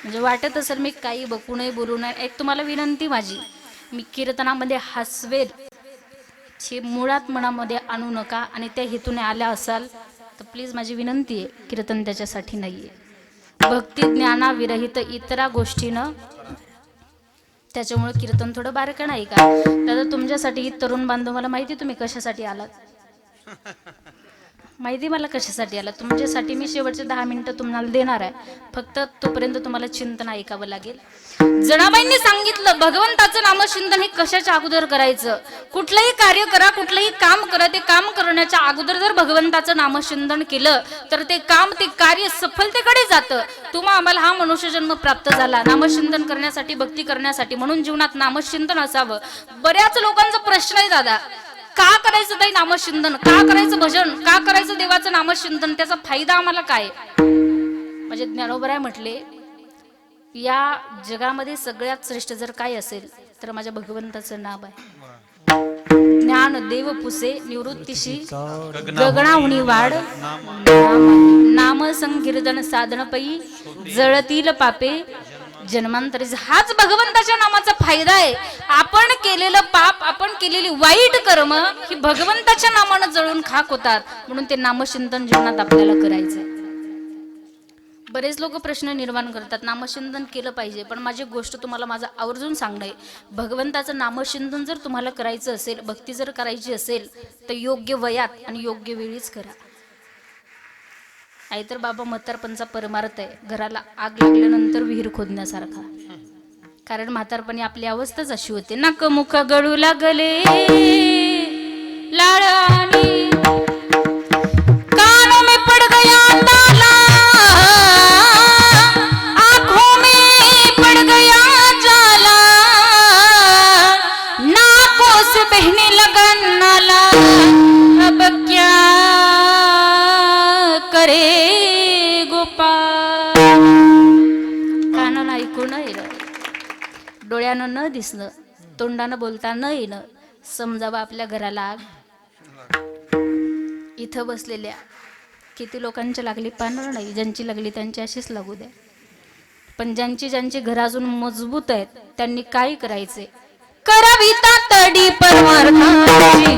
म्हणजे वाटत असेल मी काही बघू नये बोलू नये, एक तुम्हाला विनंती माझी, मी कीर्तनामध्ये हसवेल हे मुळात मनामध्ये आणू नका, आणि त्या हेतूने आल्या असाल तर प्लीज माझी विनंती आहे, कीर्तन त्याच्यासाठी नाही आहे, भक्ती ज्ञानाविरहित इतरा गोष्टीनं त्याच्यामुळे कीर्तन थोडं बारकं नाही का दादा तुमच्यासाठी. तरुण बांधव मला माहिती तुम्ही कशासाठी आलात, माहिती मला कशासाठी आला तुमच्यासाठी. मी शेवटचे 10 मिनिटं तुम्हाला देणार आहे, फक्त तोपर्यंत तुम्हाला चिंतन ऐकावं लागेल. जनाबाईंनी सांगितलं भगवंताचं नामचिंतन हे कशाच्या अगोदर करायचं. कुठलंही कार्य करा, कुठलंही काम करा, ते काम करण्याच्या अगोदर जर भगवंताचं नामचिंतन केलं तर ते काम, ते कार्य सफलतेकडे जातं. तुम्हा आम्हाला हा मनुष्यजन्म प्राप्त झाला नामचिंतन करण्यासाठी, भक्ती करण्यासाठी, म्हणून जीवनात नामचिंतन असावं. बऱ्याच लोकांचा प्रश्न आहे दादा, का करायचं ताई नामचिंतन, का करायचं भजन, का करायचं देवाचं नामचिंतन, त्याचा फायदा आम्हाला काय. म्हणजे ज्ञानोबराय म्हटले या जगामध्ये सगळ्यात श्रेष्ठ जर काय असेल तर माझ्या भगवंताचं नाव आहे. ज्ञान देव पुसे निवृत्तीशी गगनाहुनी वाढ, नाम संकीर्तन साधन पै जळतील पापे जन्मांतरी. हाच भगवंताच्या नामाचा फायदा आहे. आपण केलेलं पाप, आपण केलेली वाईट कर्म ही भगवंताच्या नामानं जळून खाक होतात, म्हणून ते नामचिंतन जीवनात आपल्याला करायचंय. बरेच लोक प्रश्न निर्माण करतात नामचिंतन केलं पाहिजे, पण माझी गोष्ट तुम्हाला माझं आवर्जून सांगणं आहे, भगवंताचं नामचिंतन जर तुम्हाला करायचं असेल, भक्ती जर करायची असेल तर योग्य वयात आणि योग्य वेळीच करा. आई तर बाबा म्हातारपणचा परमार्थ आहे, घराला आग लागल्यानंतर विहीर खोदण्यासारखा. कारण म्हातारपणी आपली अवस्थाच अशी होते, नाक मुख गळू लागले लाळानी, कानों में पड़ गया ताला, आंखों में पड़ गया जाला, नाकों से बहने लगा नाला, अब क्या करे गोपाल. कानानं ऐकू न येणं, डोळ्यानं न दिसणं, तोंडानं बोलता न येणं, समजावं आपल्या घराला आग. इथं बसलेल्या किती लोकांची लागली पाहणार नाही, ज्यांची लागली त्यांची अशीच लागू द्या. पण ज्यांची ज्यांची घर अजून मजबूत आहेत त्यांनी काय करायचे, करावी तातडी परमार्थाची,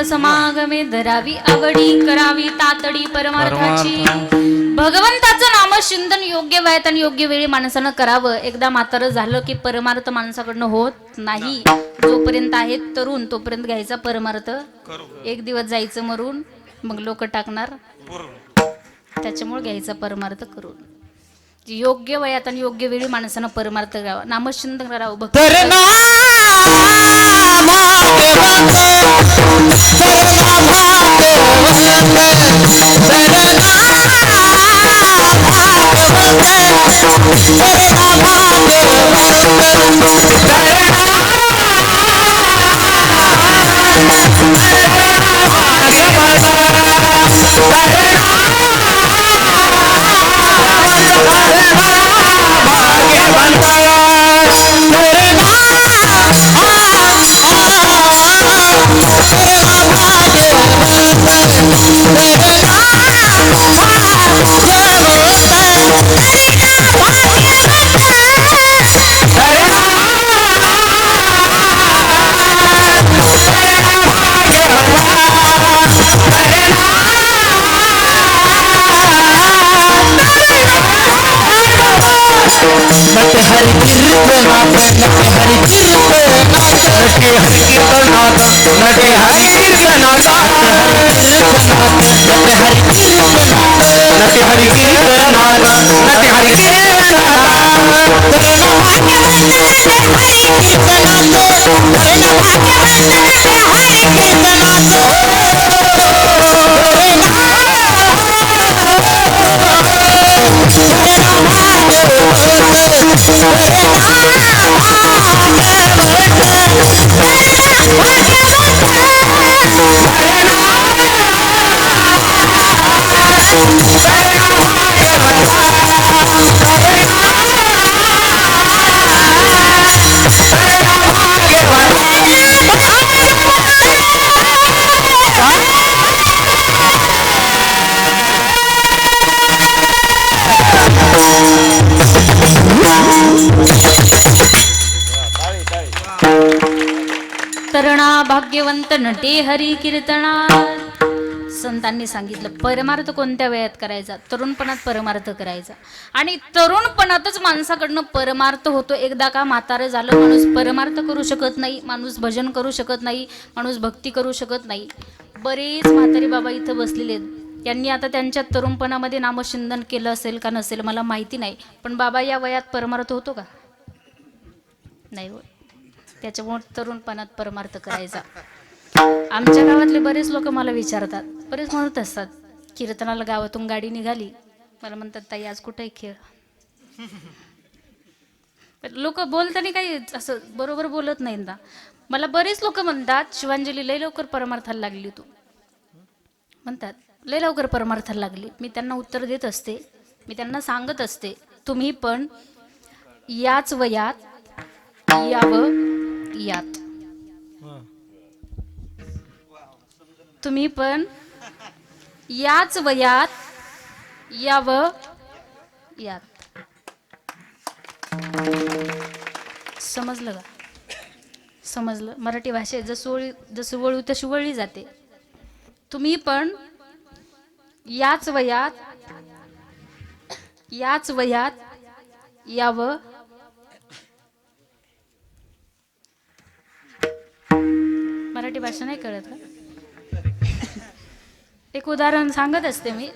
समागमे धरावी आवडी, करावी तातडी परमार्थाची. भगवंताचं नामचिंतन योग्य वयात आणि योग्य वेळी माणसानं करावं. एकदा म्हातारं झालं की परमार्थ माणसाकडनं होत नाही. जोपर्यंत आहेत तरुण तोपर्यंत घ्यायचा परमार्थ, एक दिवस जायचं मरून, मग लोक टाकणार. त्याच्यामुळे घ्यायचा परमार्थ करून योग्य वयात आणि योग्य वेळी माणसानं परमार्थ करावा, नामचिंतन करावं. भक्त नटे हरि कीर्तनाथ नटे हरि कीर्तनाथ नटे हरि कीर्तनाथ नटे हरि कीर्तनाथ नटे हरि कीर्तनाथ नटे हरि कीर्तनाथ नटे हरि तरणा भाग्यवंत नटे हरी कीर्तनात. संतांनी सांगितलं परमार्थ कोणत्या वयात करायचा? तरुणपणात परमार्थ करायचा. आणि तरुणपणातच माणसाकडनं परमार्थ होतो. एकदा का म्हातारं झालं माणूस परमार्थ करू शकत नाही, माणूस भजन करू शकत नाही, माणूस भक्ती करू शकत नाही. बरेच म्हातारी बाबा इथं बसलेले आहेत. यांनी आता त्यांच्या तरुणपणामध्ये नामचिंतन केलं असेल का नसेल मला माहिती नाही, पण बाबा या वयात परमार्थ होतो का? नाही होत. त्याच्यामुळे तरुणपणात परमार्थ करायचा. आमच्या गावातले बरेच लोक मला विचारतात, बरेच म्हणत असतात, कीर्तनाला गावातून गाडी निघाली, मला म्हणतात ताई आज कुठे खेळ. लोक बोलताना काही असं बरोबर बोलत नाही ना. मला बरेच लोक म्हणतात शिवांजली लय लवकर परमार्थाला लागली तू, म्हणतात लय लवकर परमार्थाला लागली. मी त्यांना उत्तर देत असते, मी त्यांना सांगत असते तुम्ही पण याच वयात यावं यात, तुम्ही पण याच वयात यावं यात. समजलं का? समजलं? मराठी भाषेत जसं वळू तशी वळली जाते. तुम्ही पण याच वयात यावं. मराठी भाषा नाही कळत का? एक उदाहरण सांगत असते मी.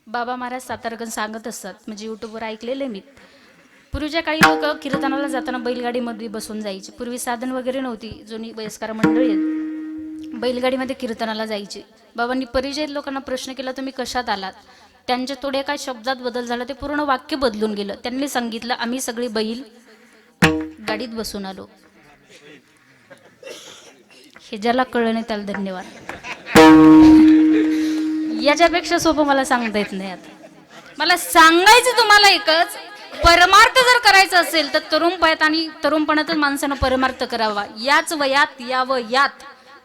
बाबा महाराज सातारकर सांगत असतात, म्हणजे युट्यूबवर ऐकलेले मी. पूर्वीच्या काही लोक कीर्तनाला जाताना बैलगाडीमध्ये बसून जायचे. पूर्वी साधन वगैरे नव्हती, जुनी वयस्कर मंडळी आहेत, बैलगाडीमध्ये कीर्तनाला जायचे. बाबांनी परिचय लोकांना प्रश्न केला तुम्ही कशात आलात? त्यांच्या थोड्या काय शब्दात बदल झाला, ते पूर्ण वाक्य बदलून गेलं. त्यांनी सांगितलं आम्ही सगळी बैल गाडीत बसून आलो. हे ज्याला कळलं नाही त्याला धन्यवाद. याच्यापेक्षा सोपं मला सांगता येत नाही. आता मला सांगायचं तुम्हाला एकच, परमार्थ जर करायचा असेल तर तरुणपणात आणि तरुणपणातच माणसानं परमार्थ करावा. याच वयात यावं यात.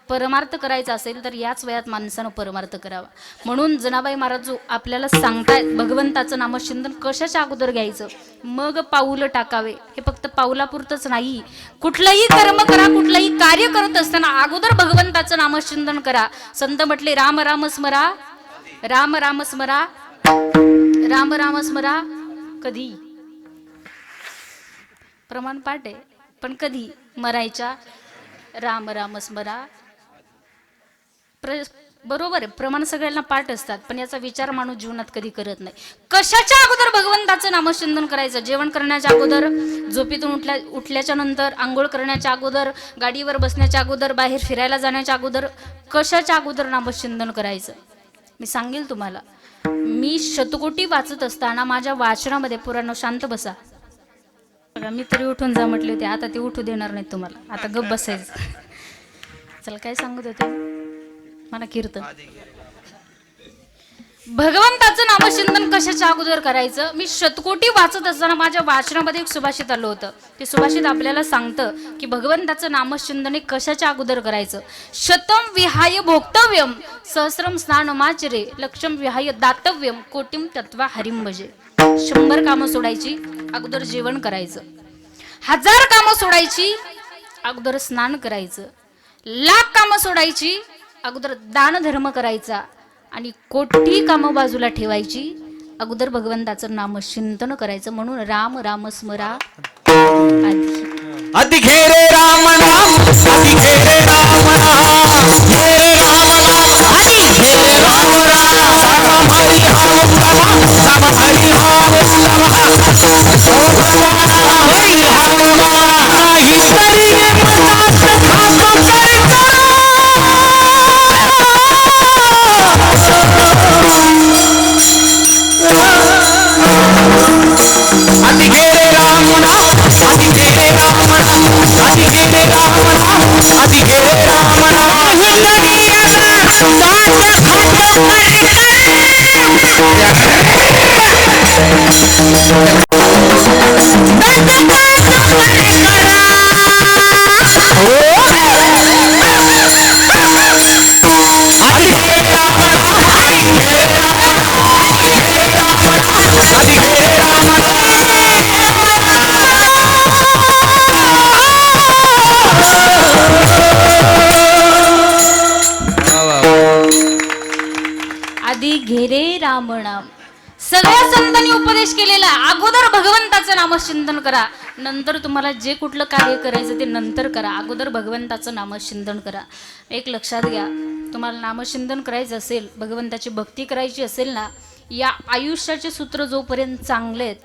परमार्थ करायचा असेल तर याच वयात माणसानं परमार्थ करावा. म्हणून जनाबाई महाराज आपल्याला सांगतायत भगवंताचं नामचिंतन कशाच्या अगोदर घ्यायचं, मग पाऊल टाकावे. हे फक्त पाऊलापुरतंच नाही, कुठलंही कर्म करा, कुठलंही कार्य करत असताना अगोदर भगवंताचं नामचिंतन करा. संत म्हटले राम राम स्मरा, राम राम स्मरा, राम राम स्मरा. कधी प्रमाण पाठ आहे, पण कधी मरायच्या राम राम स्मरा. बरोबर आहे, प्रमाण सगळ्यांना पाठ असतात, पण याचा विचार माणूस जीवनात कधी करत नाही. कशाच्या अगोदर भगवंताचं नामचिंतन करायचं? जेवण करण्याच्या अगोदर, झोपेतून उठल्याच्या नंतर, आंघोळ करण्याच्या अगोदर, गाडीवर बसण्याच्या अगोदर, बाहेर फिरायला जाण्याच्या अगोदर, कशाच्या अगोदर नामचिंतन करायचं? मी सांगेल तुम्हाला. मी शतकोटी वाचत असताना माझ्या वाचनामध्ये पुराण, शांत बसा बघा, मी तरी उठून जा म्हटले होते, आता ते उठू देणार नाही तुम्हाला, आता गप्प बसायचं. चला काय सांगत होते मला? कीर्तन. भगवंताचं नामचिंतन कशाच्या अगोदर करायचं? मी शतकोटी वाचत असताना माझ्या वाचनामध्ये एक सुभाषित आलं होतं. ते सुभाषित आपल्याला सांगतं की भगवंताचं नामचिंतन हे कशाच्या अगोदर करायचं. शतम विहाय भोक्तव्यम सहस्रम स्नानमाचरे लक्षम विहाय दातव्यम कोटिम तत्वा हरिम भजे. 100 कामं सोडायची, अगोदर जेवण करायचं. 1000 कामं सोडायची, अगोदर स्नान करायचं. 1,00,000 कामं सोडायची, अगोदर दान धर्म करायचा. आणि कोटी कामं बाजूला ठेवायची, अगोदर भगवंताचं नामचिंतन करायचं. म्हणून राम राम स्मरा आधी. आधी घे रे राम नाम, आधी घे रे राम नाम, घे रे राम नाम, आधी घे रे राम नाम. राम हरी राम राम, राम हरी राम राम, हरी राम ही तरी मनात ठाम कर. आधी घे रे राम नाम, आधी घे रे राम नाम, आधी घे रे राम नाम, आधी घे रे राम नाम. ही तरी आधी घेरे राम नाम. सगळ्या संतांनी उपदेश केलेला अगोदर भगवंताचं नामचिंतन करा, नंतर तुम्हाला जे कुठलं कार्य करायचं ते नंतर करा. अगोदर भगवंताचं नामचिंतन करा. एक लक्षात घ्या, तुम्हाला नामचिंतन करायचं असेल, भगवंताची भक्ती करायची असेल ना, या आयुष्याचे सूत्र जोपर्यंत चांगले आहेत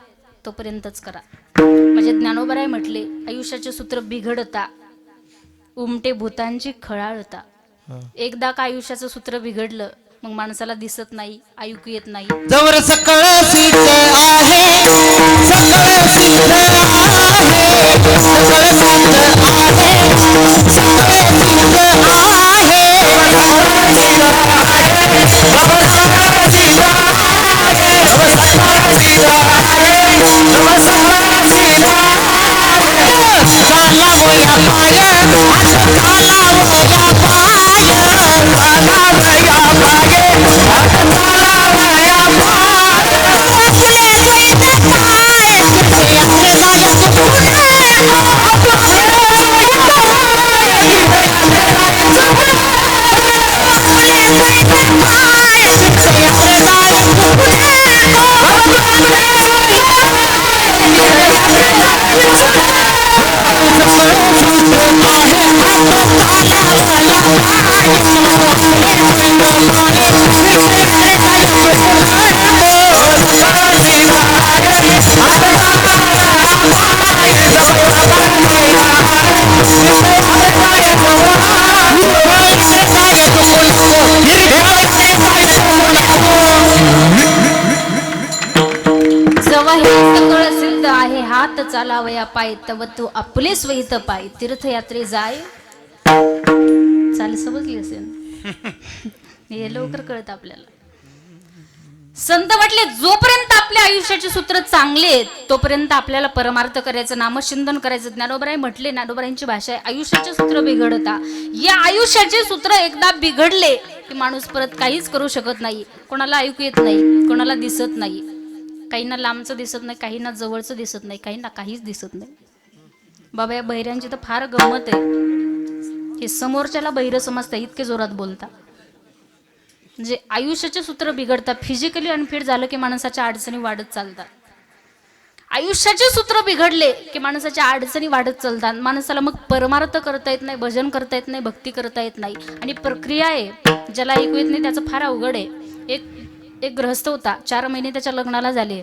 तोपर्यंतच करा. म्हणजे ज्ञानोबराय म्हटले, आयुष्याचे सूत्र बिघडता उमटे भूतांची खळाळता. एकदा का आयुष्याचं सूत्र बिघडलं मग माणसाला दिसत नाही, ऐकू येत नाही. जवर सकळ सिद्ध आहे, सकळ सिद्ध आहे, सकळ सिद्ध आहे, सकळ सिद्ध आहे. हात चालावया पाय तव तू आपले स्वहित पाय. तीर्थयात्रे जाय चाल समजली असेल. हे लवकर कळत आपल्याला. संत म्हटले जोपर्यंत आपल्या आयुष्याचे सूत्र चांगले आहेत तोपर्यंत आपल्याला परमार्थ करायचं, नामचिंतन करायचं. ज्ञानोबराय म्हटले, ज्ञानोबरायांची भाषा आहे, आयुष्याचे सूत्र बिघडता. या आयुष्याचे सूत्र एकदा बिघडले की माणूस परत काहीच करू शकत नाही. कोणाला ऐकू येत नाही, कोणाला दिसत नाही. काहींना लांबचं दिसत नाही, काहींना जवळचं दिसत नाही, काहींना काहीच दिसत नाही. बाबा या बहिऱ्यांची तर फार गंमत आहे. हे समोरच्याला बहिरं समजता, इतके जोरात बोलता. म्हणजे आयुष्याचे सूत्र बिघडतात. फिजिकली अनफिट झालं की माणसाच्या अडचणी वाढत चालतात. आयुष्याचे सूत्र बिघडले की माणसाच्या अडचणी वाढत चालतात. माणसाला मग परमार्थ करता येत नाही, भजन करता येत नाही, भक्ती करता येत नाही. आणि प्रक्रिया आहे, ज्याला ऐकू येत नाही त्याचं फार अवघड आहे. एक गृहस्थ होता, 4 महिने त्याच्या लग्नाला झाले,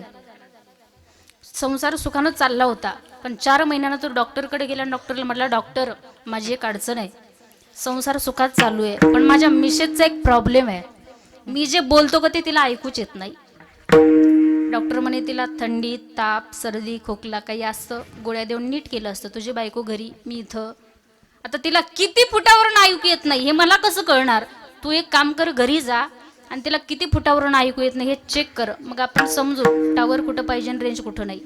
संसार सुखानं चालला होता. पण 4 महिन्यानं तो डॉक्टरकडे गेला. डॉक्टरला म्हटला, डॉक्टर माझी एक अडचण आहे, संसार सुखात चालू आहे पण माझ्या मिसेसचा एक प्रॉब्लेम आहे. मी जे बोलतो का ते तिला ऐकूच येत नाही. डॉक्टर म्हणे तिला थंडी, ताप, सर्दी, खोकला काही असतं, गोळ्या देऊन नीट केलं असतं. तुझी बायको घरी, मी इथं. आता तिला किती फुटावरून ऐकू येत नाही हे मला कसं कळणार? तू एक काम कर, घरी जा आणि तिला किती फुटावरून ऐकू येत नाही हे चेक कर, मग आपण समजू टावर कुठं पाहिजे आणि रेंज कुठं नाही.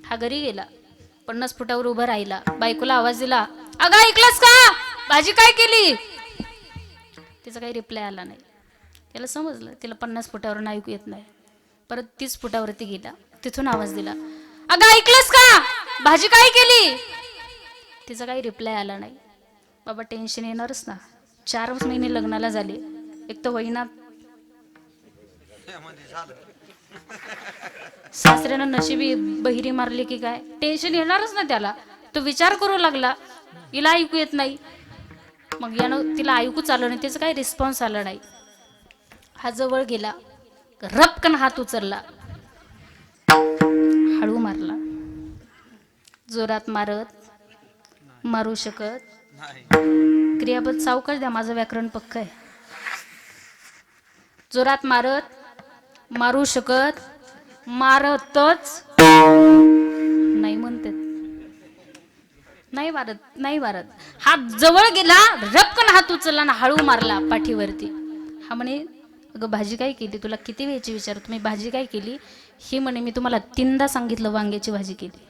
हा घरी गेला, 50 फुटावर उभा राहिला. बायकोला आवाज दिला, अगं ऐकलंस का, भाजी काय केली? तिचा काही रिप्लाय आला नाही. त्याला समजलं तिला 50 फुटावरून ऐकू येत नाही. परत 30 फुटावरती गेला, तिथून आवाज दिला, अगं ऐकलंस का, भाजी काय केली? तिचा काही रिप्लाय आला नाही. बाबा टेन्शन येणारच ना. 4 महिने लग्नाला झाले, एक तर होईना सासऱ्यानं नशिबी बहिरी मारली की काय, टेन्शन येणारच ना त्याला. तो विचार करू लागला, हिला ऐकू येत नाही. मग यानं तिला ऐकूच आलं नाही, त्याचं काही रिस्पॉन्स आला नाही. हा जवळ गेला, रपकन हात उचलला, हळू मारला. जोरात मारू शकत क्रियापद सावकाश द्या, माझं व्याकरण पक्क आहे. जोरात मारू शकत, मारतच नाही म्हणतात, नाही मारत. हात जवळ गेला, रपकन हात उचलला ना हळू मारला पाठीवरती. हा म्हणे, अगं भाजी काय केली, तुला किती वेळची विचार, तुम्ही भाजी काय केली. ही म्हणे, मी तुम्हाला 3दा सांगितलं वांग्याची भाजी केली.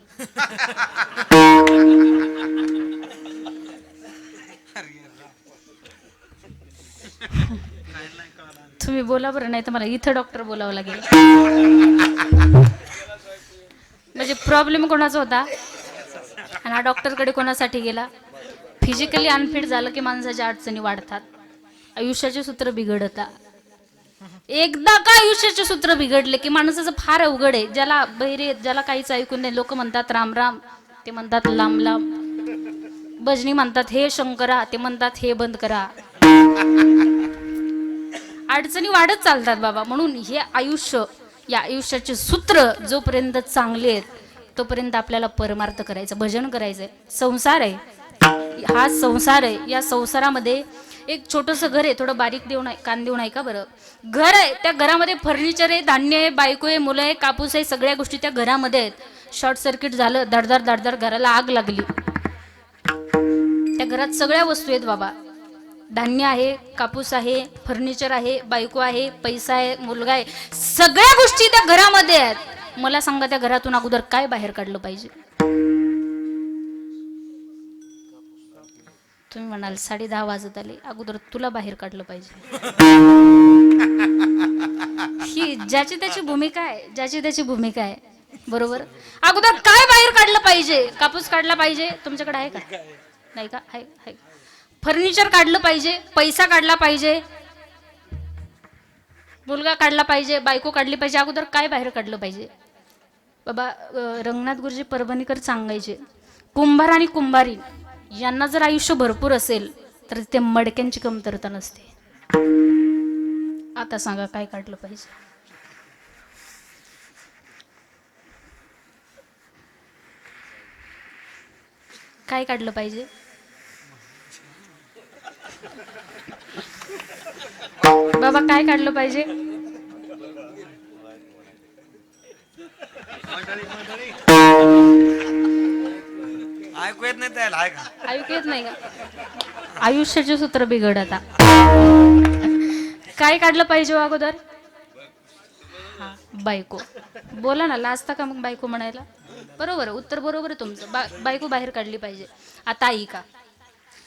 तुम्ही बोला बरं, नाही तर मला इथं डॉक्टर बोलावं लागेल. म्हणजे प्रॉब्लेम कोणाचा होता आणि हा डॉक्टरकडे कोणासाठी गेला. फिजिकली अनफिट झालं की माणसाच्या अडचणी वाढतात, आयुष्याचे सूत्र बिघडतात. एकदा का आयुष्याचे सूत्र बिघडले की माणसाचं फार अवघड आहे. ज्याला बहिरे, ज्याला काहीच ऐकून नाही, लोक म्हणतात राम राम, ते म्हणतात लांब लांब. भजनी म्हणतात हे शंकरा, ते म्हणतात हे बंद करा. अडचणी वाढत चालतात बाबा. म्हणून हे आयुष्य, या आयुष्याचे सूत्र जोपर्यंत चांगले आहेत तोपर्यंत आपल्याला परमार्थ करायचं, भजन करायचंय. संसार आहे, हा संसार आहे. या संसारामध्ये एक छोटंसं घर आहे, थोडं बारीक देऊन कान देऊन ऐका बरं. घर आहे, त्या घरामध्ये फर्निचर आहे, धान्य आहे, बायको आहे, मुलं आहे, कापूस आहे, सगळ्या गोष्टी त्या घरामध्ये आहेत. शॉर्ट सर्किट झालं, धडधड घराला आग लागली. त्या घरात सगळ्या वस्तू आहेत बाबा. धान्य आहे, कापूस आहे, फर्निचर आहे, बायको आहे, पैसा आहे, मुलगा आहे, सगळ्या गोष्टी त्या घरामध्ये आहेत. मला सांगा, त्या घरातून अगोदर काय बाहेर काढलं पाहिजे. तुम्ही म्हणाल 10:30 वाजत आले, अगोदर तुला बाहेर काढलं पाहिजे. ही ज्याची त्याची भूमिका आहे, ज्याची त्याची भूमिका आहे, बरोबर. अगोदर काय बाहेर काढलं पाहिजे. कापूस काढला पाहिजे, तुमच्याकडे आहे का, नाही का, आहे. फर्निचर काढलं पाहिजे, पैसा काढला पाहिजे, मुलगा काढला पाहिजे, बायको काढली पाहिजे. अगोदर काय बाहेर काढलं पाहिजे बाबा. रंगनाथ गुरुजी परभणीकर सांगायचे, कुंभार आणि कुंभारी यांना जर आयुष्य भरपूर असेल तर ते मडक्यांची कमतरता नसते. आता सांगा काय काढलं पाहिजे. काय काढलं पाहिजे. बाबा काय काढलं पाहिजे. ऐकू येत नाही त्याला, ऐकू येत नाही का. आयुष्याचे सूत्र बिघडता. काय काढलं पाहिजे अगोदर. हा, बायको. बोला ना, लाजता का मग बायको म्हणायला. बरोबर, उत्तर बरोबर आहे तुमचं. बायको बाहेर काढली पाहिजे. आता ऐका,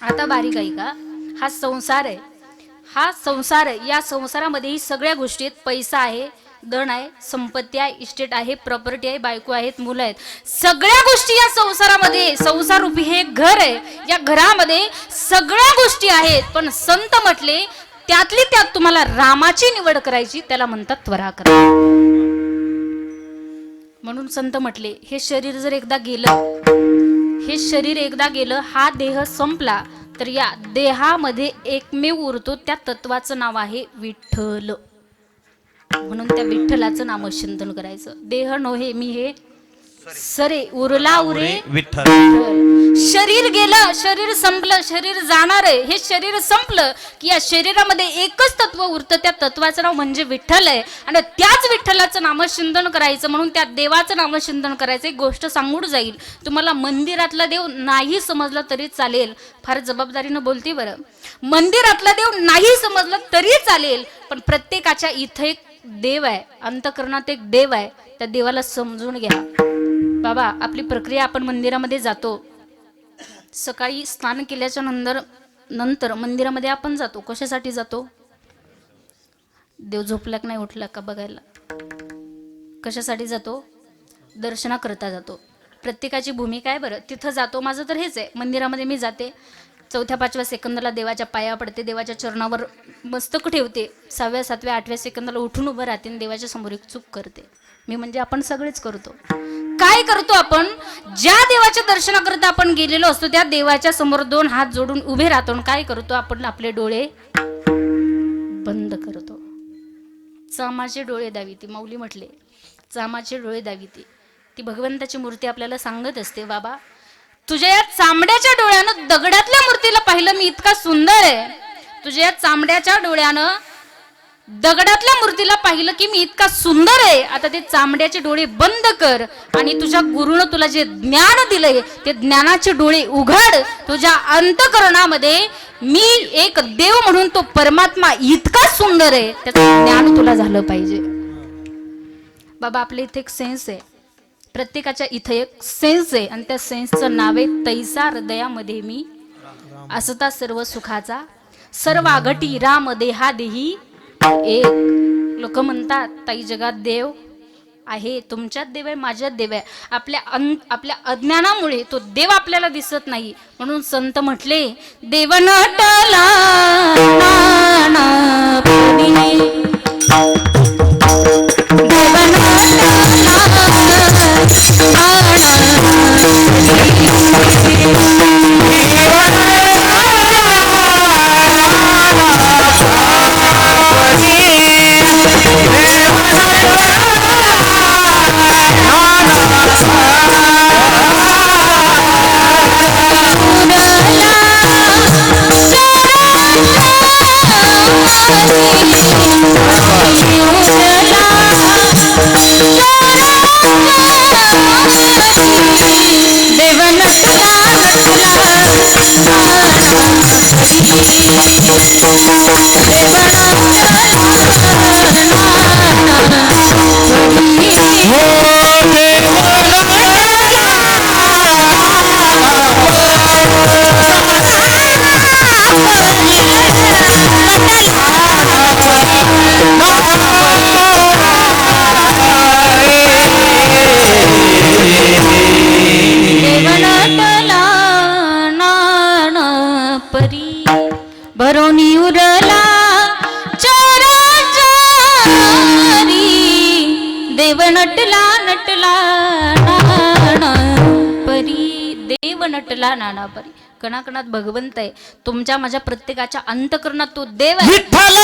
आता बारीक ऐका. हा संसार आहे, हा संसार आहे. या संसारामध्ये ही सगळ्या गोष्टी आहेत. पैसा आहे, धन आहे, संपत्ती आहे, इस्टेट आहे, प्रॉपर्टी आहे, बायको आहेत, मुलं आहेत, सगळ्या गोष्टी या संसारामध्ये. संसार रूपी हे घर आहे, या घरामध्ये सगळ्या गोष्टी आहेत. पण संत म्हटले त्यातली त्यात तुम्हाला रामाची निवड करायची, त्याला म्हणतात त्वरा करा. म्हणून संत म्हटले हे शरीर जर एकदा गेलं, हे शरीर एकदा गेलं, हा देह संपला, तर या देहामध्ये एकमेव उरतो, त्या तत्वाचं नाव आहे विठ्ठल. म्हणून त्या विठ्ठलाचं नामचिंतन करायचं. देह नोहे मी हे सरे, उरला उरे विठ्ठल. शरीर गेलं, शरीर संपलं, शरीर जाणार आहे. हे शरीर संपलं की या शरीरामध्ये एकच तत्व उरतं, त्या तत्वाचं नाव म्हणजे विठ्ठल आहे. आणि त्याच विठ्ठलाचं नामचिंतन करायचं. म्हणून त्या देवाचं नामचिंतन करायचं. एक गोष्ट सांगून जाईल, तुम्हाला मंदिरातला देव नाही समजला तरी चालेल. फार जबाबदारीनं बोलते बरं. मंदिरातला देव नाही समजला तरी चालेल, पण प्रत्येकाच्या इथं एक देव आहे, अंतःकरणात एक देव आहे. त्या देवाला समजून घ्या बाबा. आपली प्रक्रिया, आपण मंदिरामध्ये जातो, सकाळी स्नान केल्याच्या नंतर मंदिरामध्ये आपण जातो. कशासाठी जातो. देव झोपला की नाही उठला का बघायला. कशासाठी जातो. दर्शना करता जातो. प्रत्येकाची भूमिका आहे बरं. तिथं जातो, माझं तर हेच आहे. मंदिरामध्ये मी जाते, 4-5व्या सेकंदाला देवाच्या पाया पडते, देवाच्या चरणावर मस्तक ठेवते, 6व्या 7व्या 8व्या सेकंदाला उठून उभं राहते आणि देवाच्या समोर एक चूक करते. मी म्हणजे आपण सगळेच करतो. काय करतो आपण? ज्या देवाच्या दर्शनाकरता आपण गेलेलो असतो त्या देवाच्या समोर 2 हात जोडून उभे राहतो आणि काय करतो आपण? आपले डोळे बंद करतो. चामाचे डोळे दाविती, माऊली म्हटले चामाचे डोळे दाविती. ती भगवंताची मूर्ती आपल्याला सांगत असते, बाबा तुझ्या या चांबड्याच्या डोळ्यानं दगडातल्या मूर्तीला पाहिलं मी, इतका सुंदर आहे. तुझ्या या चांबड्याच्या डोळ्यानं दगडातल्या मूर्तीला पाहिलं की मी इतका सुंदर आहे. आता ते चांबड्याचे डोळे बंद कर आणि तुझ्या गुरुनं तुला जे ज्ञान दिलंय ते ज्ञानाचे डोळे उघड. तुझ्या अंतःकरणामध्ये मी एक देव म्हणून तो परमात्मा इतका सुंदर आहे, त्याचं ज्ञान तुला झालं पाहिजे. बाबा आपल्या इथे एक सेन्स आहे, प्रत्येकाच्या इथे एक सेन्स आहे आणि त्या सेन्सचं नाव आहे तैसा हृदयामध्ये मी असता सर्व सुखाचा, सर्व आघटी राम देहा देही एक. लोक म्हणतात ताई जगात देव आहे, तुमच्यात देव आहे, माझ्यात देव आहे. आपल्या अज्ञानामुळे तो देव आपल्याला दिसत नाही. म्हणून संत म्हटले देव नटला नानापदी, देव भरोनी उरला चराचरी, देव नटला नटला नाना परी, देव नटला नाना परी. कणाकणात भगवंत आहे, तुमच्या माझ्या प्रत्येकाच्या अंतःकरणात तो देव आहे. विठ्ठल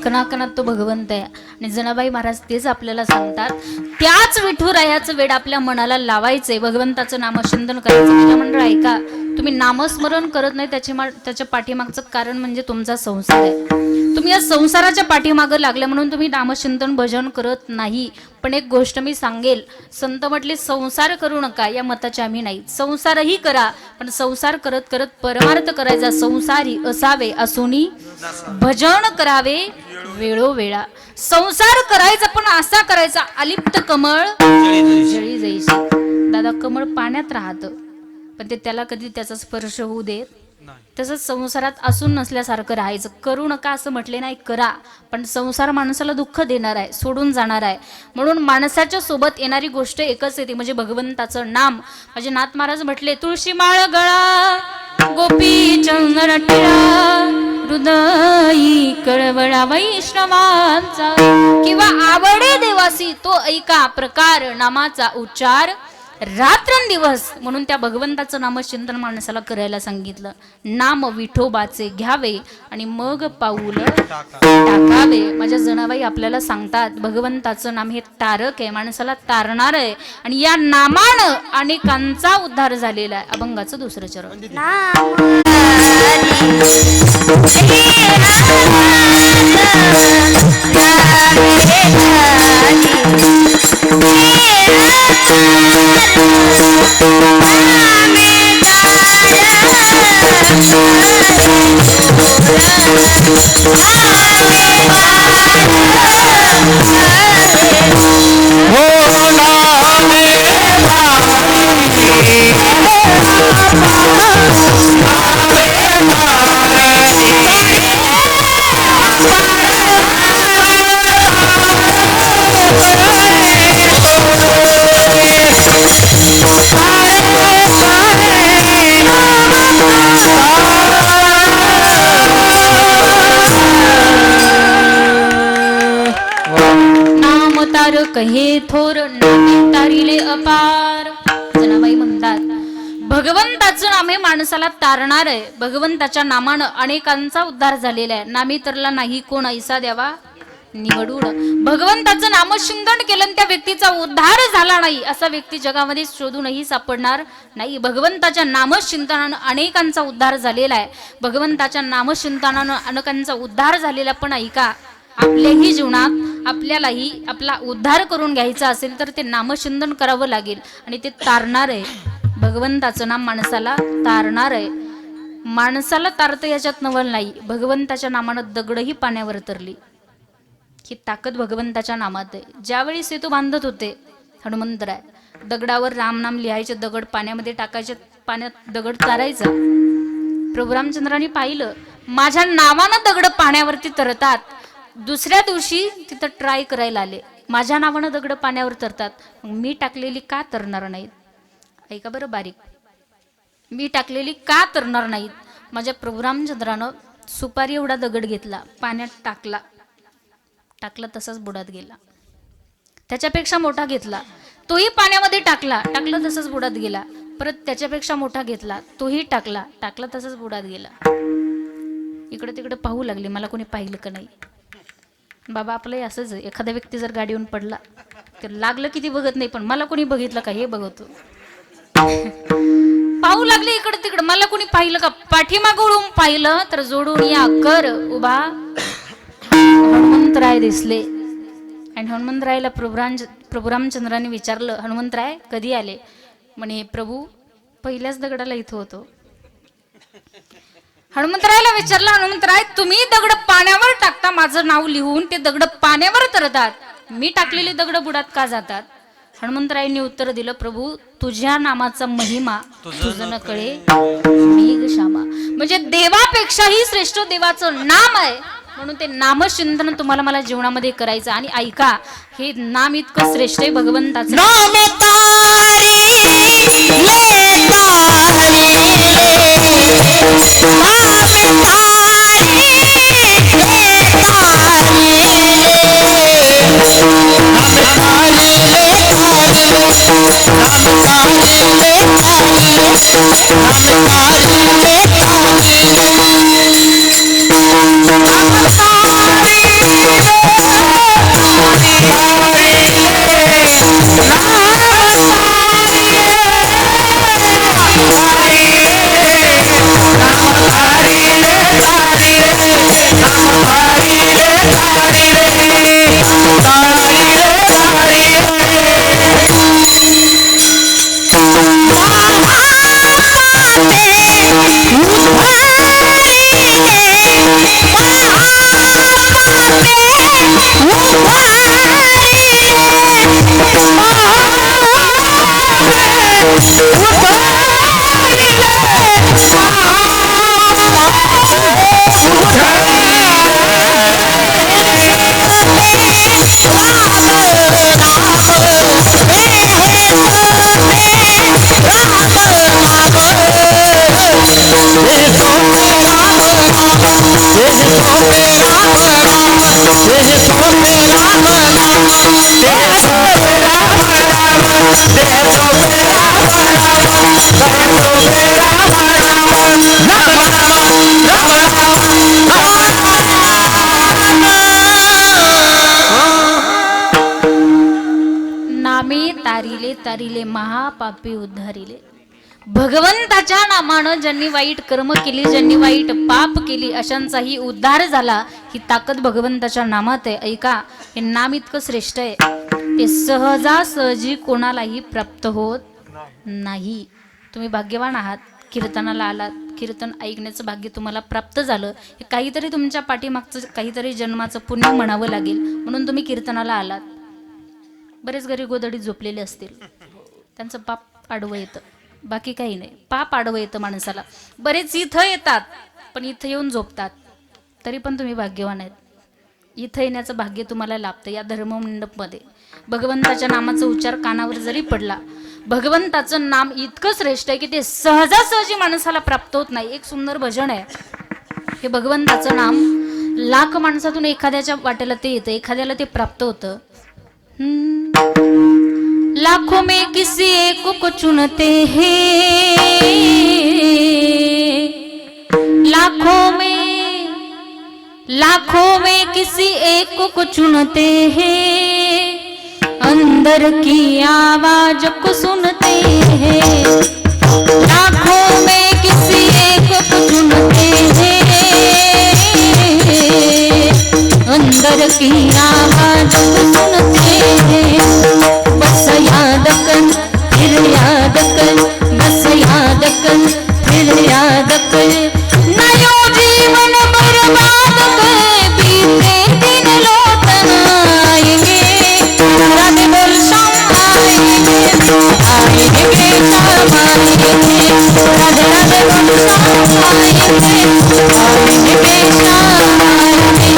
कणाकणात तो भगवंत आहे. आणि जनाबाई महाराज तेच आपल्याला सांगतात, त्याच विठुरायाचं वेड आपल्या मनाला लावायचंय, भगवंताचं नामचिंतन करायचं. माझ्या मंडळ ऐका, तुम्ही नामस्मरण करत नाही त्याच्या पाठीमागचं कारण म्हणजे तुमचा संसार आहे. तुम्ही या संसाराच्या पाठीमागं लागल्या म्हणून तुम्ही नामचिंतन भजन करत नाही. पण एक गोष्ट मी सांगेल, संत म्हटले संसार करू नका, या मताचे आम्ही नाही. संसारही करा, पण संसार करत करत परमार्थ करायचा. संसारी असावे असुनी भजन करावे वेळोवेळा. संसार करायचा पण असा करायचा, अलिप्त कमळ जळी जैसे. दादा, कमळ पाण्यात राहतं पण ते त्याला कधी त्याचा स्पर्श होऊ देत. तसंच संसारात असून नसल्यासारखं राहायचं. करू नका असं म्हटले नाही, करा. पण संसार माणसाला दुःख देणार आहे, सोडून जाणार आहे. म्हणून माणसाच्या सोबत येणारी गोष्ट एकच येते, म्हणजे भगवंताचं नाम. माझे नाथ महाराज म्हटले, तुळशी माळ गळा गोपी चंदन टिळा हृदयी कळवळा वैष्णवांचा. किंवा आवडे देवासी तो ऐका प्रकार नामाचा उच्चार रात्रंदिवस. म्हणून त्या भगवंताचं नामचिंतन माणसाला करायला सांगितलं. नाम विठोबाचे घ्यावे आणि मग पाऊल टाकावे. माझ्या जनाबाई आपल्याला सांगतात, भगवंताचं नाम हे तारक आहे, माणसाला तारणार आहे. आणि या नामानं अनेकांचा उद्धार झालेला आहे. अभंगाचं दुसरं चरण. कहे थोर नामे तारिले अपार. जनाबाई म्हणतात, भगवंताचं नाम हे माणसाला तारणार आहे. भगवंताच्या नामानं अनेकांचा उद्धार झालेला आहे. नामी तरला नाही कोण ऐसा द्यावा निवडून. भगवंताचं नामचिंतन केलं त्या व्यक्तीचा उद्धार झाला नाही असा व्यक्ती जगामध्ये शोधूनही सापडणार नाही. भगवंताच्या नामचिंतनानं अनेकांचा उद्धार झालेला आहे. भगवंताच्या नामचिंतनानं अनेकांचा उद्धार झालेला. पण ऐका, आपल्याही जीवनात आपल्यालाही आपला उद्धार करून घ्यायचा असेल तर ते नामचिंतन करावं लागेल. आणि ते तारणार आहे. भगवंताचं नाम माणसाला तारणार आहे. माणसाला तारतं याच्यात नवल नाही. भगवंताच्या नामानं दगडही पाण्यावर तरली. ही ताकद भगवंताच्या नामात आहे. ज्यावेळी सेतू बांधत होते हनुमंतराय, दगडावर राम नाम लिहायचे, दगड पाण्यामध्ये टाकायचे, पाण्यात दगड तारायचा. प्रभू रामचंद्रांनी पाहिलं, माझ्या नावानं दगड पाण्यावरती तरतात. दुसऱ्या दिवशी तिथं ट्राय करायला आले, माझ्या नावानं दगड पाण्यावर तरतात, मी टाकलेली का तरणार नाहीत? ऐका बरं बारीक, मी टाकलेली का तरणार नाहीत? माझ्या प्रभू रामचंद्रानं सुपारी एवढा दगड घेतला, पाण्यात टाकला, टाकला तसाच बुडात गेला. त्याच्यापेक्षा मोठा घेतला, तोही पाण्यामध्ये टाकला, टाकला तसाच बुडात गेला. परत त्याच्यापेक्षा मोठा घेतला, तोही टाकला, टाकला तसाच बुडात गेला. इकडे तिकडे पाहू लागले, मला कोणी पाहिलं का नाही. बाबा आपलंही असंच आहे, एखादा व्यक्ती जर गाडीहून पडला तर लागलं किती बघत नाही, पण मला कोणी बघितलं का हे बघतो. पाहू लागले इकडे तिकडे, मला कोणी पाहिलं का? पाठीमागून पाहिलं तर जोडून या कर उभा हनुमंतराय दिसले. आणि हनुमंतरायला प्रभू रामचंद्राने विचारलं, हनुमंतराय कधी आले? म्हणे प्रभू पहिल्याच दगडाला इथं होतो. हनुमंतरायला विचारलं, हनुमंतराय तुम्ही दगड पाण्यावर टाकता माझं नाव लिहून, ते दगड पाण्यावर तरतात, मी टाकलेले दगड बुडात का जातात? हनुमंतरायांनी उत्तर दिलं, प्रभू तुझ्या नामाचा महिमा तुझं न कळे मेघ श्यामा. म्हणजे देवापेक्षाही श्रेष्ठ देवाचं नाम आहे. म्हणून ते नामचिंतन तुम्हाला मला जीवनामध्ये करायचं. आणि ऐका, हे नाम इतकं श्रेष्ठ आहे भगवंताचं. नामे तारिले तारिले महापापी उद्धारिले. भगवंताच्या नामानं ज्यांनी वाईट कर्म केली, ज्यांनी वाईट पाप केली, अशांचाही उद्धार झाला. ही ताकद भगवंताच्या नामात आहे. ऐका, हे नाम इतकं श्रेष्ठ आहे, ते सहजासहजी कोणालाही प्राप्त होत नाही. तुम्ही भाग्यवान आहात, कीर्तनाला आलात, कीर्तन ऐकण्याचं भाग्य तुम्हाला प्राप्त झालं. हे काहीतरी तुमच्या पाठीमागचं काहीतरी जन्माचं पुण्य म्हणावं लागेल, म्हणून तुम्ही कीर्तनाला आलात. बरेच घरी गोदडीत झोपलेले असतील, त्यांचं पाप आडवं येतं, बाकी काही नाही. पाप आडवं येतं माणसाला. बरेच इथं येतात पण इथं येऊन झोपतात, तरी पण तुम्ही भाग्यवान आहेत. इथं येण्याचं भाग्य तुम्हाला लाभतं. या धर्ममंडपमध्ये भगवंताच्या नामाचा उच्चार कानावर जरी पडला, भगवंताचं नाम इतकं श्रेष्ठ आहे की ते सहजासहजी माणसाला प्राप्त होत नाही. एक सुंदर भजन आहे हे. भगवंताचं नाम लाख माणसातून एखाद्याच्या वाटेला ते येतं, एखाद्याला ते प्राप्त होतं. लाखों में किसी एक को चुनते हैं, लाखों में किसी एक को चुनते हैं, अंदर की आवाज को सुनते हैं. लाखों में किसी एक को चुनते हैं, अंदर की आवाज को सुनते हैं. बस याद कर, फिर याद कर, बस याद कर, फिर याद कर. नयो जीवन बर्बाद कर, बीते दिन लौट आएंगे. राधे बोल शाम आएंगे, आएंगे शाम आएंगे. राधे राधे बोल शाम आएंगे, आएंगे शाम आएंगे.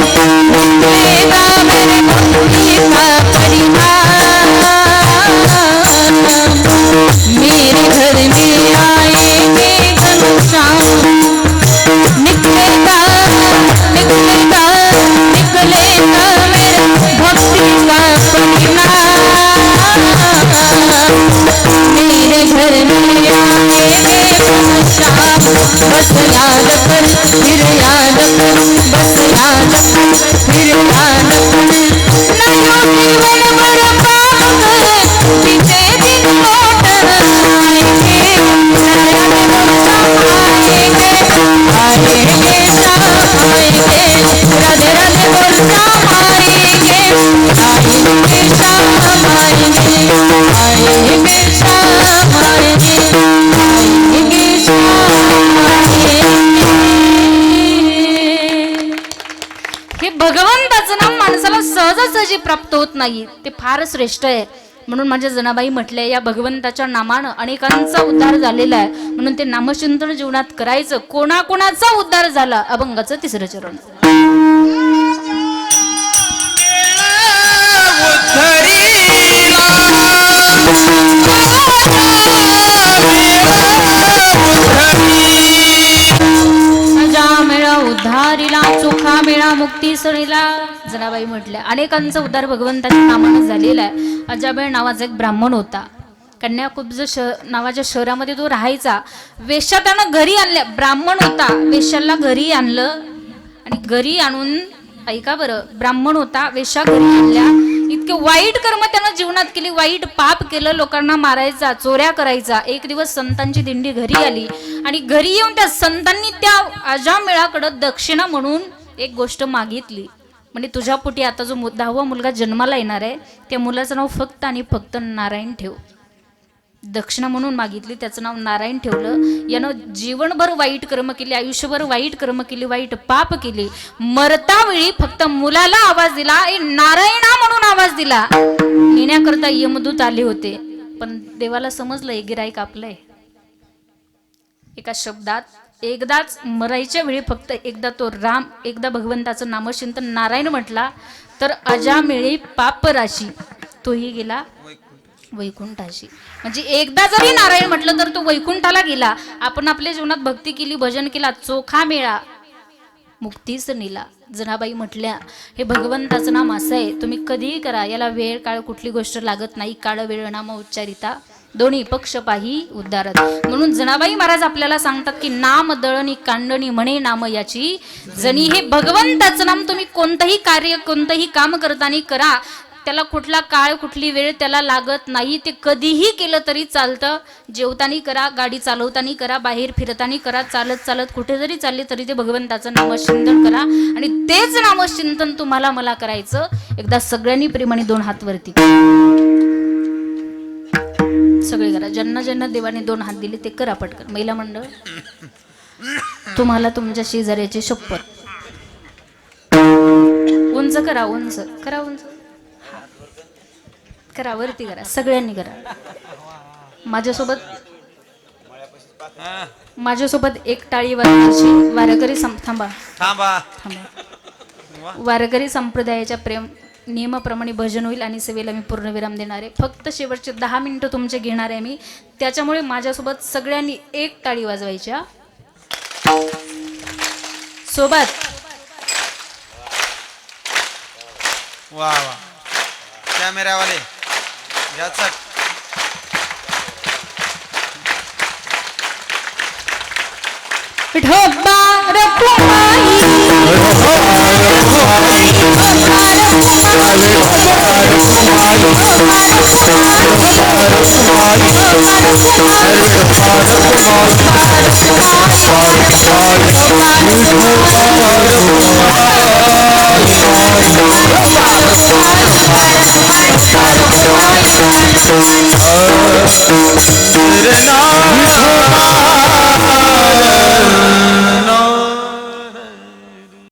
मिलेगा मेरे मुक्ति का परिणाम, मेरे घर में आएंगे घनश्याम. निकलेगा निकलेगा निकलेगा मेरे भक्ति का परिणाम, मेरे घर में आएंगे घनश्याम. बस याद कर, फिर याद कर, बस याद कर, फिर याद कर. नयो जीवन बर्बाद कर, बीते दिन लौट आएंगे. राधे बोल शाम आएंगे, आएंगे शाम आएंगे. राधे राधे बोल शाम आएंगे, आएंगे शाम आएंगे. आएंगे शाम आएंगे, आएंगे शाम आएंगे. हे भगवंताचं नाम माणसाला सहजासहजी प्राप्त होत नाही, ते फार श्रेष्ठ आहे. म्हणून माझ्या जनाबाई म्हटल्या, या भगवंताच्या नामानं अनेकांचा उद्धार झालेला आहे, म्हणून ते नामचिंतन जीवनात करायचं. कोणाकोणाचा उद्धार झाला? अभंगाचं 3रं चरण. उद्धारीला चोखा मेळा मुक्ती सणीला. जनाबाई म्हटल्या, अनेकांचा उद्धार भगवंताच्या नामानं झालेला आहे. अजाबेळ नावाचा एक ब्राह्मण होता. कन्याकुब्ज नावाच्या शहरामध्ये तो राहायचा. वेश्या त्यानं घरी आणल्या. ब्राह्मण होता, वेश्याला घरी आणलं आणि घरी आणून, ऐका बरं, ब्राह्मण होता, वेश्या घरी आणल्या. इतके वाईट कर्म त्यानं जीवनात केली, वाईट पाप केलं. लोकांना मारायचा, चोऱ्या करायचा. एक दिवस संतांची दिंडी घरी आली आणि घरी येऊन त्या संतांनी त्या अजामेळाकडं दक्षिणा म्हणून एक गोष्ट मागितली. म्हणजे तुझ्या पोटी आता जो 10वा मुलगा जन्माला येणार आहे, त्या मुलाचं नाव फक्त आणि फक्त नारायण ठेव. दक्षिणा म्हणून मागितली, त्याचं नाव नारायण ठेवलं. यानं जीवनभर वाईट कर्म केली, आयुष्यभर वाईट कर्म केली, वाईट पाप केली. मरता वेळी फक्त मुलाला आवाज दिला, ए नारायणा म्हणून आवाज दिला. नेण्याकरता यमदूत आले होते. पण देवाला समजलं हे गिराईक आपलंय. एका शब्दात एकदाच मरायच्या वेळी फक्त एकदा तो राम, एकदा भगवंताचं नामचिंतन नारायण म्हटला तर अजामिळी पापराशी तोही गेला वैकुंठाशी. म्हणजे एकदा जरी नारायण म्हटलं तर तो वैकुंठाला गेला. आपण आपल्या जीवनात भक्ती केली, भजन केला, चोखा मिळा, मुक्तीच नेला. जनाबाई म्हटल्या हे भगवंताचं नाम असं आहे, तुम्ही कधीही करा, याला वेळ काळ कुठली गोष्ट लागत नाही. काळ वेळ नाम उच्चारिता दोन्ही पक्ष पाही उद्धारत. म्हणून जनाबाई महाराज आपल्याला सांगतात की नाम दळणी कांडणी म्हणे नाम याची जणी. हे भगवंताचं नाम तुम्ही कोणतंही कार्य कोणतंही काम करताना करा, त्याला कुठला काळ कुठली वेळ त्याला लागत नाही. ते कधीही केलं तरी चालतं. जेवताना करा, गाडी चालवताना करा, बाहेर फिरताना करा, चालत चालत कुठे जरी चालले तरी ते भगवंताचं नामचिंतन करा. आणि तेच नामचिंतन तुम्हाला मला करायचं. एकदा सगळ्यांनी प्रेमाने 2 हात वरती सगळे करा. ज्यांना ज्यांना देवाने 2 हात दिले ते करा पटकन. महिला मंडळ तुम्हाला तुमच्या शेजाऱ्याची शपथ. उंच करा, उंच करा, उंच करा, वरती करा, सगळ्यांनी करा. माझ्यासोबत एक टाळी वाजवायची. वारकरी थांबा थांबा. थांबा. वारकरी संप्रदायाच्या प्रेम नियमाप्रमाणे भजन होईल आणि सेवेला मी पूर्णविराम देणार आहे. फक्त शेवटचे 10 मिनिटं तुमचे घेणार आहे मी. त्याच्यामुळे माझ्यासोबत सगळ्यांनी एक टाळी वाजवायच्या सोबत. वा वा. कॅमेरावाले या चट. ढोबा रखुमाई